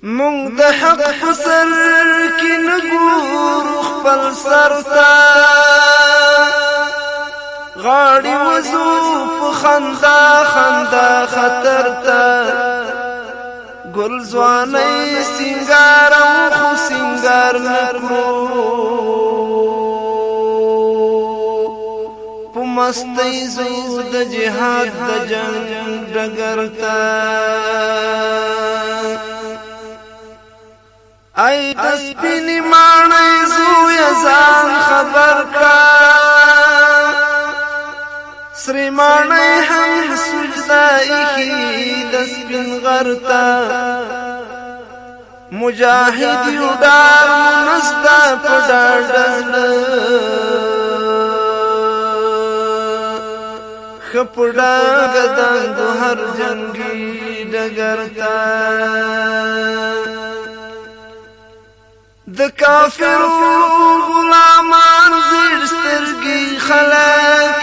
مونږ د حق په سر کې نګورو خپل سر ته غاړې وزو په خندا خندا خطر ته ګل ځوانۍ سینګار او خو سینګار نکړو په مستۍ زو د جهاد د جنګ ډګر ته ای د سپینې ماڼۍ زویه ځان خبر کړه سرې ماڼۍ هم سجده ایښي د سپین غر ته مجاهد یو ډار مو نسته په ډاډه زړه ښه په ډاګه دنګو هر جنګي ډګر ته د کافرو غلامان زیر سترګي خلک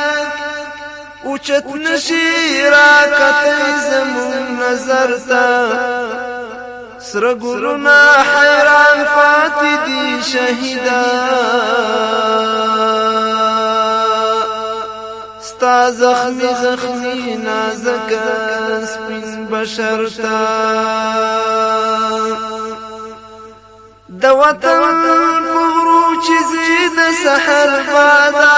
اوچت نشي راکتی زمون نظر تا سره ګلونه حیران پاتې دي شهیدا ستا زخمی زخمی نازک سپین بشر تا د وطن پورو چې زید سحر بادا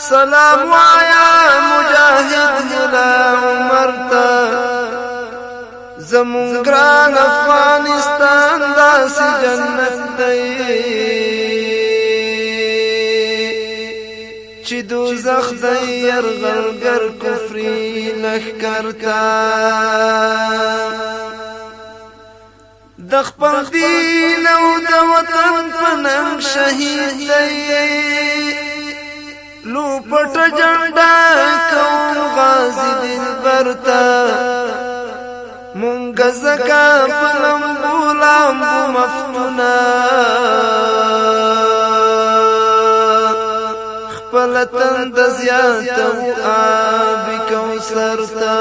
سلام وایا مجاهد ملا عمر تا زمون ګران افغانستان داسې جنت دی چې دوزخ دی یرغلګر کفري لښکر تا د خپل دین او د وطن په ننګ شهید دی لو پټ جنډا کوم غازی دلبر ته مونږ زکا په لمبو لامبو مفتونه خپل تند زیاته آب کوثر ته